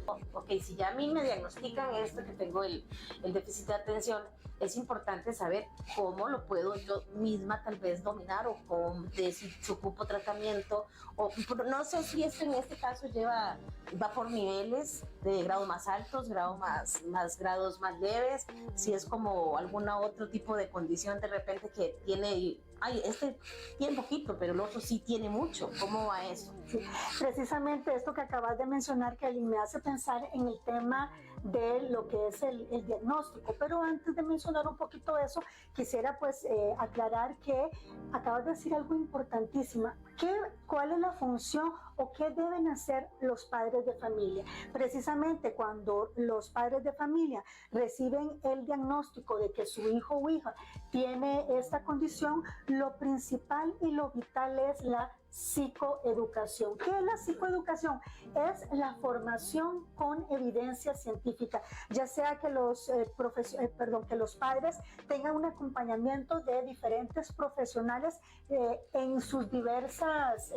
ok, si ya a mí me diagnostican esto, que tengo el déficit de atención, es importante saber cómo lo puedo yo misma tal vez dominar o cómo, si ocupo tratamiento, o no sé si esto en este caso va por niveles de grados más altos, grados grados más leves, si es como algún otro tipo de condición de repente que tiene, este tiene poquito, pero el otro sí tiene mucho. ¿Cómo va eso? Sí, precisamente esto que acabas de mencionar, Kelly, me hace pensar en el tema de lo que es el diagnóstico, pero antes de mencionar un poquito eso, quisiera pues aclarar que acabas de decir algo importantísimo. ¿Cuál es la función o qué deben hacer los padres de familia? Precisamente cuando los padres de familia reciben el diagnóstico de que su hijo o hija tiene esta condición, lo principal y lo vital es la psicoeducación. ¿Qué es la psicoeducación? Es la formación con evidencia científica, ya sea que los padres tengan un acompañamiento de diferentes profesionales en sus diversas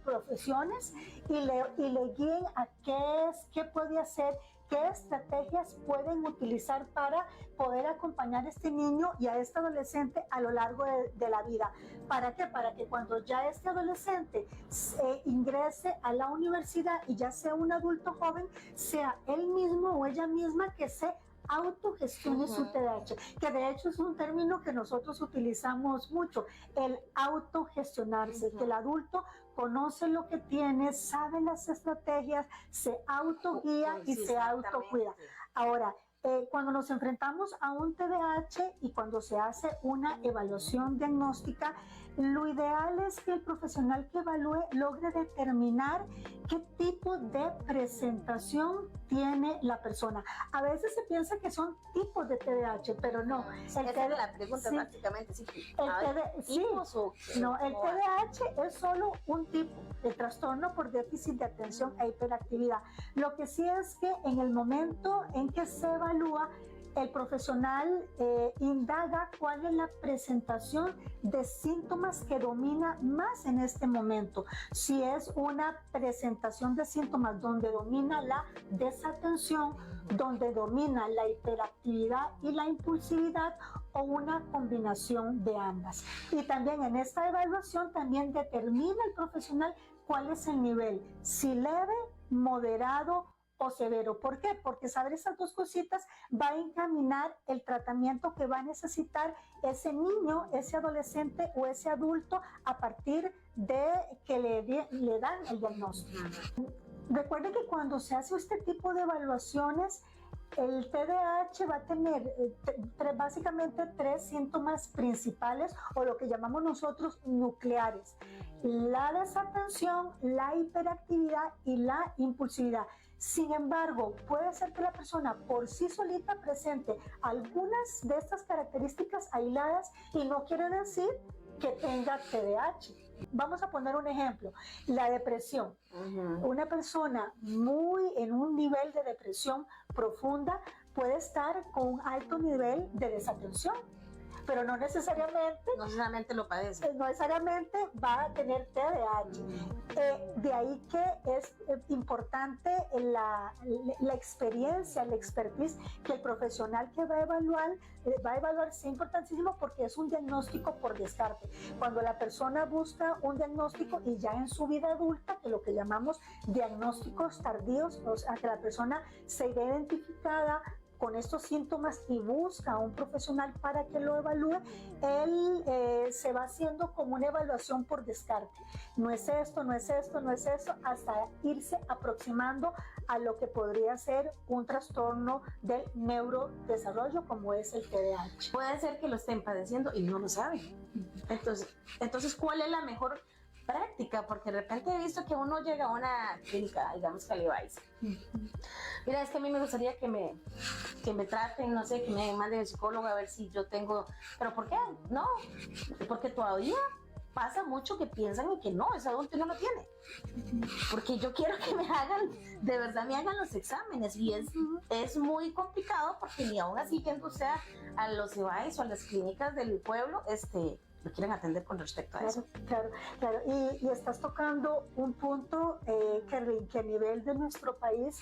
profesiones y le guíen a qué puede hacer, qué estrategias pueden utilizar para poder acompañar a este niño y a este adolescente a lo largo de la vida. ¿Para qué? Para que cuando ya este adolescente ingrese a la universidad y ya sea un adulto joven, sea él mismo o ella misma que se autogestione su TDAH, que de hecho es un término que nosotros utilizamos mucho, el autogestionarse, que el adulto conoce lo que tiene, sabe las estrategias, se autoguía y se autocuida. Ahora, cuando nos enfrentamos a un TDAH y cuando se hace una evaluación diagnóstica, lo ideal es que el profesional que evalúe logre determinar qué tipo de presentación tiene la persona. A veces se piensa que son tipos de TDAH, pero no. Esa es la pregunta, sí, prácticamente. Sí. El TDAH es solo un tipo de trastorno por déficit de atención e hiperactividad. Lo que sí es que en el momento en que se evalúa, el profesional indaga cuál es la presentación de síntomas que domina más en este momento. Si es una presentación de síntomas donde domina la desatención, donde domina la hiperactividad y la impulsividad, o una combinación de ambas. Y también en esta evaluación también determina el profesional cuál es el nivel, si leve, moderado o severo. ¿Por qué? Porque saber esas dos cositas va a encaminar el tratamiento que va a necesitar ese niño, ese adolescente o ese adulto a partir de que le dan el diagnóstico. Recuerde que cuando se hace este tipo de evaluaciones, el TDAH va a tener básicamente tres síntomas principales o lo que llamamos nosotros nucleares: la desatención, la hiperactividad y la impulsividad. Sin embargo, puede ser que la persona por sí solita presente algunas de estas características aisladas y no quiere decir que tenga TDAH. Vamos a poner un ejemplo, la depresión. Una persona en un nivel de depresión profunda puede estar con un alto nivel de desatención, pero no necesariamente lo padece. No necesariamente va a tener TDAH. De ahí que es importante la experiencia, la expertise que el profesional que va a evaluar es importantísimo, porque es un diagnóstico por descarte. Cuando la persona busca un diagnóstico y ya en su vida adulta, que lo que llamamos diagnósticos tardíos, o sea, que la persona se ve identificada con estos síntomas y busca a un profesional para que lo evalúe, él se va haciendo como una evaluación por descarte. No es esto, no es esto, no es eso, hasta irse aproximando a lo que podría ser un trastorno del neurodesarrollo como es el TDAH. Puede ser que lo estén padeciendo y no lo saben. Entonces, ¿cuál es la mejor práctica? Porque de repente he visto que uno llega a una clínica, digamos que le va a decir: mira, es que a mí me gustaría que me traten, no sé, que me manden al psicólogo a ver si yo tengo. ¿Pero por qué? No, porque todavía pasa mucho que piensan que no, ese adulto no lo tiene. Porque yo quiero que me hagan los exámenes, y es muy complicado, porque ni aún así yendo usted a los EVAIS o a las clínicas del pueblo, lo quieren atender con respecto a eso. Claro. Y estás tocando un punto que a nivel de nuestro país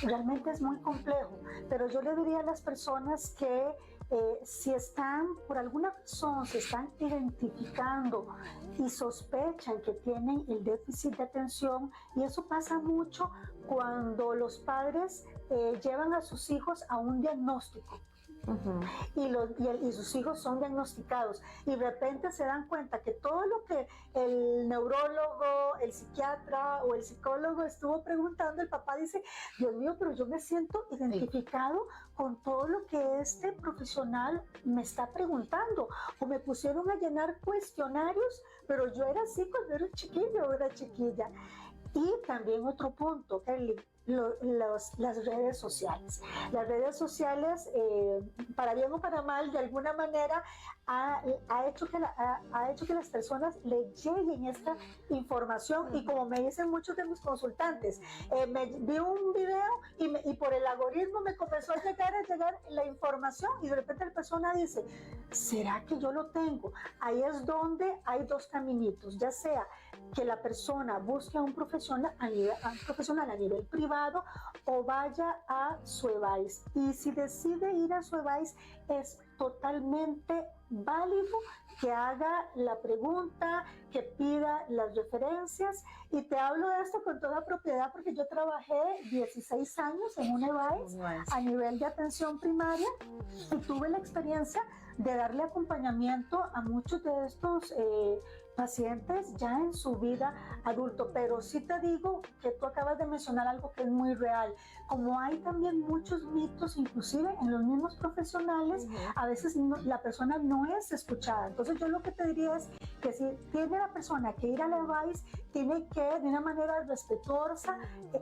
realmente es muy complejo, pero yo le diría a las personas que si están, por alguna razón, se están identificando y sospechan que tienen el déficit de atención, y eso pasa mucho cuando los padres llevan a sus hijos a un diagnóstico. Uh-huh. Y sus hijos son diagnosticados y de repente se dan cuenta que todo lo que el neurólogo, el psiquiatra o el psicólogo estuvo preguntando, el papá dice, Dios mío, pero yo me siento identificado con todo lo que este profesional me está preguntando, o me pusieron a llenar cuestionarios, pero yo era así cuando era chiquillo o era chiquilla. Y también otro punto, Kelly, las redes sociales. Las redes sociales, para bien o para mal, de alguna manera ha hecho que las personas le lleguen esta información, y como me dicen muchos de mis consultantes, vi un video y por el algoritmo me comenzó a llegar la información, y de repente la persona dice, ¿será que yo lo tengo? Ahí es donde hay dos caminitos, ya sea que la persona busque a un profesional a nivel privado o vaya a su EVAIS. Y si decide ir a su EVAIS, es totalmente válido que haga la pregunta, que pida las referencias. Y te hablo de esto con toda propiedad porque yo trabajé 16 años en un EVAIS a nivel de atención primaria y tuve la experiencia de darle acompañamiento a muchos de estos pacientes ya en su vida adulto. Pero sí te digo que tú acabas de mencionar algo que es muy real. Como hay también muchos mitos, inclusive en los mismos profesionales, a veces la persona no es escuchada. Entonces yo lo que te diría es que si tiene la persona que ir a la EVAIS, tiene que de una manera respetuosa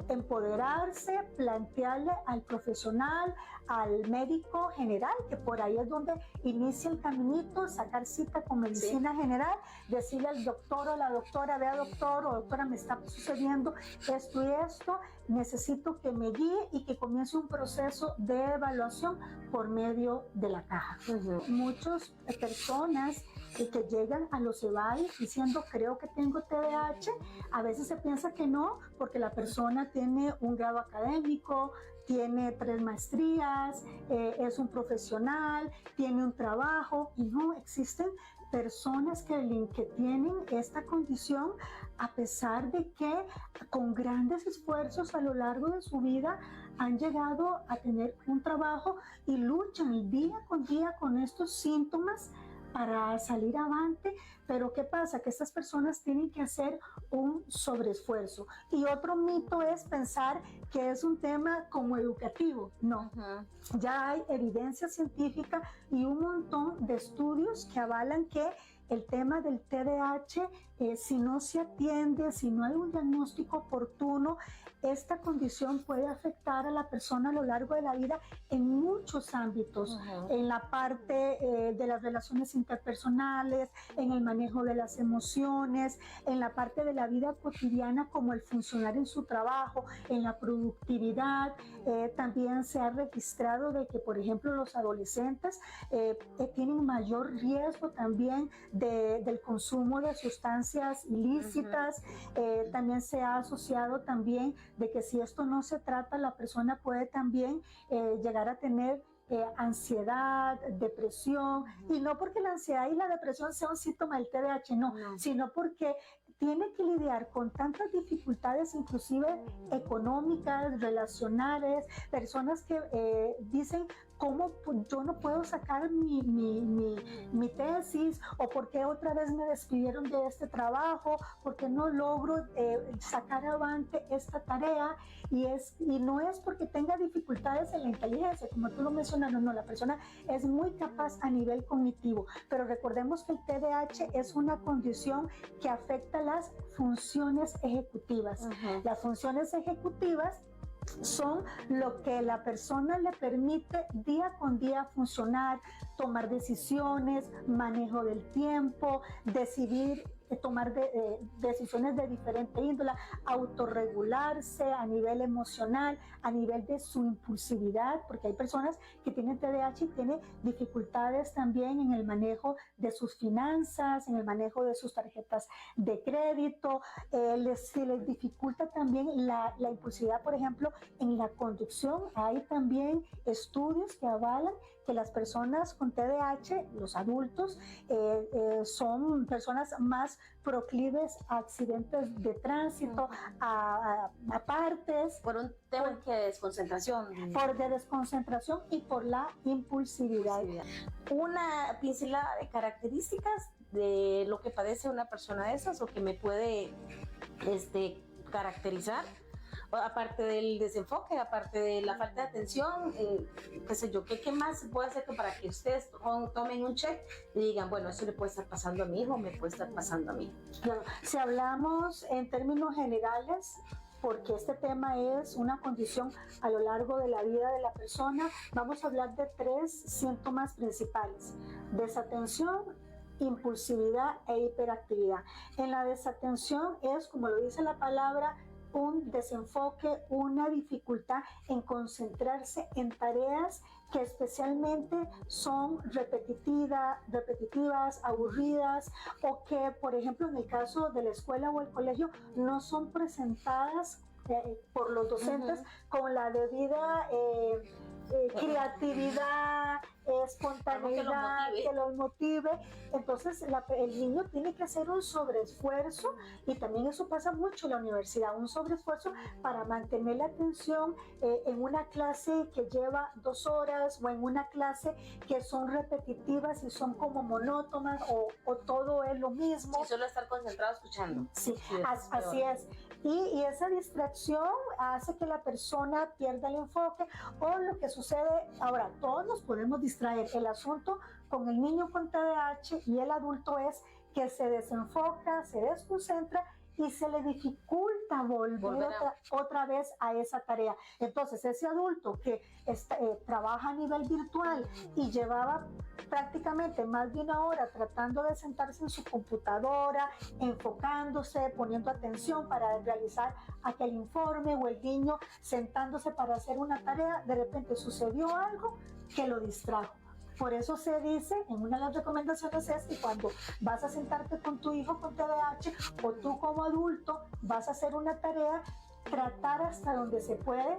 empoderarse, plantearle al profesional, al médico general, que por ahí es donde inicia el caminito, sacar cita con medicina general, decirle al doctor o la doctora, vea doctor o doctora, me está sucediendo esto y esto, necesito que me guíe y que comience un proceso de evaluación por medio de la caja. Muchas personas que llegan a los EVAIS diciendo creo que tengo TDAH, a veces se piensa que no, porque la persona tiene un grado académico, tiene 3 maestrías, es un profesional, tiene un trabajo, y no, existen personas que tienen esta condición a pesar de que con grandes esfuerzos a lo largo de su vida han llegado a tener un trabajo y luchan día con estos síntomas para salir avante. Pero ¿qué pasa? Que estas personas tienen que hacer un sobreesfuerzo. Y otro mito es pensar que es un tema como educativo. No, ya hay evidencia científica y un montón de estudios que avalan que el tema del TDAH, si no se atiende, si no hay un diagnóstico oportuno, esta condición puede afectar a la persona a lo largo de la vida en muchos ámbitos, en la parte de las relaciones interpersonales, en el manejo de las emociones, en la parte de la vida cotidiana como el funcionar en su trabajo, en la productividad. También se ha registrado de que, por ejemplo, los adolescentes tienen mayor riesgo también del consumo de sustancias ilícitas. También se ha asociado también de que si esto no se trata, la persona puede también llegar a tener ansiedad, depresión, y no porque la ansiedad y la depresión sea un síntoma del TDAH, no, sino porque tiene que lidiar con tantas dificultades, inclusive económicas, relacionales, personas que dicen, ¿cómo yo no puedo sacar mi tesis? ¿O por qué otra vez me despidieron de este trabajo? ¿Por qué no logro sacar avante esta tarea? Y no es porque tenga dificultades en la inteligencia, como tú lo mencionas, no, la persona es muy capaz a nivel cognitivo, pero recordemos que el TDAH es una condición que afecta las funciones ejecutivas. Las funciones ejecutivas son lo que la persona le permite día con día funcionar, tomar decisiones, manejo del tiempo, decidir tomar decisiones de diferente índole, autorregularse a nivel emocional, a nivel de su impulsividad, porque hay personas que tienen TDAH y tienen dificultades también en el manejo de sus finanzas, en el manejo de sus tarjetas de crédito, se les dificulta también la impulsividad, por ejemplo, en la conducción. Hay también estudios que avalan que las personas con TDAH, los adultos, son personas más proclives a accidentes de tránsito, a partes. Por un tema de desconcentración. Por de desconcentración y por la impulsividad. Una pincelada de características de lo que padece una persona de esas o que me puede caracterizar. Aparte del desenfoque, aparte de la falta de atención, qué sé yo, ¿qué más se puede hacer para que ustedes tomen un check y digan, bueno, eso le puede estar pasando a mi hijo, me puede estar pasando a mí? Claro, si hablamos en términos generales, porque este tema es una condición a lo largo de la vida de la persona, vamos a hablar de 3 síntomas principales: desatención, impulsividad e hiperactividad. En la desatención es, como lo dice la palabra, un desenfoque, una dificultad en concentrarse en tareas que especialmente son repetitivas, aburridas, o que, por ejemplo, en el caso de la escuela o el colegio, no son presentadas por los docentes con la debida creatividad, espontaneidad, que los motive. Entonces el niño tiene que hacer un sobreesfuerzo, y también eso pasa mucho en la universidad, un sobreesfuerzo para mantener la atención en una clase que lleva 2 horas, o en una clase que son repetitivas y son como monótonas, o todo es lo mismo. Sí, solo estar concentrado escuchando. Sí, así es. Y esa distracción hace que la persona pierda el enfoque, o lo que sucede ahora, todos nos podemos distraer. El asunto con el niño con TDAH y el adulto es que se desenfoca, se desconcentra y se le dificulta volver otra vez a esa tarea. Entonces, ese adulto que trabaja a nivel virtual y llevaba prácticamente más de 1 hora tratando de sentarse en su computadora, enfocándose, poniendo atención para realizar aquel informe, o el niño sentándose para hacer una tarea, de repente sucedió algo que lo distrajo. Por eso se dice, en una de las recomendaciones es que cuando vas a sentarte con tu hijo con TDAH, o tú como adulto vas a hacer una tarea, tratar hasta donde se puede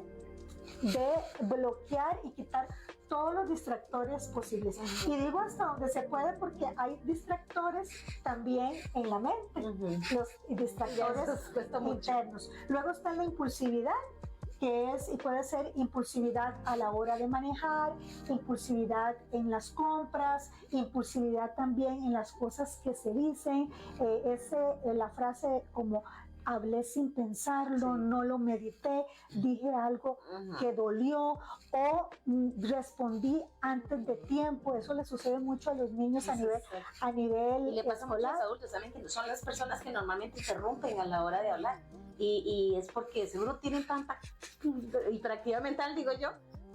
de bloquear y quitar todos los distractores posibles. Y digo hasta donde se puede porque hay distractores también en la mente, los distractores internos. Luego está la impulsividad, que es y puede ser impulsividad a la hora de manejar, impulsividad en las compras, impulsividad también en las cosas que se dicen, la frase como hablé sin pensarlo, no lo medité, dije algo que dolió, o respondí antes de tiempo. Eso le sucede mucho a los niños a nivel y le pasa escolar. Mucho a los adultos también, que son las personas que normalmente interrumpen a la hora de hablar, y es porque seguro tienen tanta hiperactividad mental, digo yo,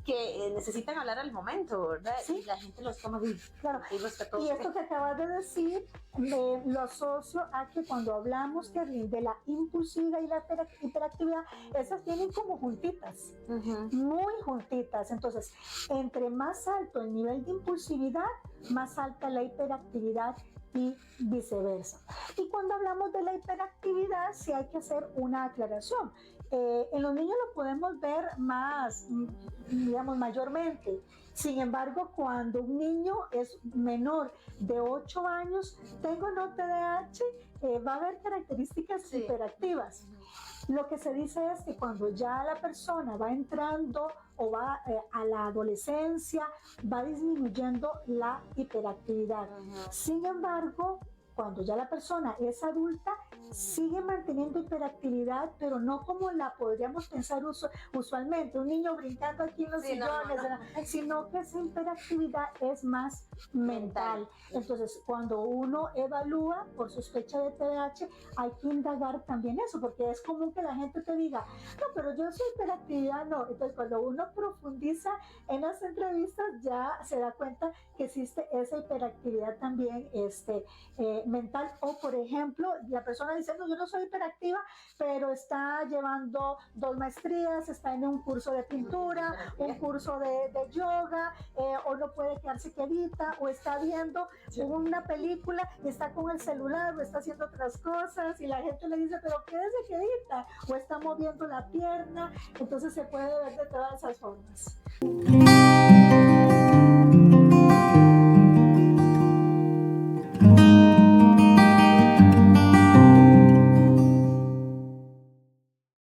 que necesitan hablar al momento, ¿verdad? Sí. Y la gente los toma bien. Claro. Y esto que acabas de decir, lo asocio a que cuando hablamos de la impulsividad y la hiperactividad, esas vienen como juntitas, muy juntitas. Entonces, entre más alto el nivel de impulsividad, más alta la hiperactividad, y viceversa. Y cuando hablamos de la hiperactividad, sí hay que hacer una aclaración. En los niños lo podemos ver más, digamos, mayormente. Sin embargo, cuando un niño es menor de 8 años, tengo no TDAH, va a haber características hiperactivas. Lo que se dice es que cuando ya la persona va entrando o va a la adolescencia, va disminuyendo la hiperactividad. Sin embargo, cuando ya la persona es adulta, sigue manteniendo hiperactividad, pero no como la podríamos pensar usualmente, un niño brincando aquí en los sillones, sino que esa hiperactividad es más mental. Entonces, cuando uno evalúa por sospecha de TDAH, hay que indagar también eso, porque es común que la gente te diga, no, pero yo soy hiperactividad, no. Entonces, cuando uno profundiza en las entrevistas, ya se da cuenta que existe esa hiperactividad también mental, o por ejemplo, la persona dice, no, yo no soy hiperactiva, pero está llevando 2 maestrías, está en un curso de pintura, un curso de yoga, o no puede quedarse quietita, o está viendo una película y está con el celular, o está haciendo otras cosas, y la gente le dice, pero quédese quietita, o está moviendo la pierna. Entonces se puede ver de todas esas formas.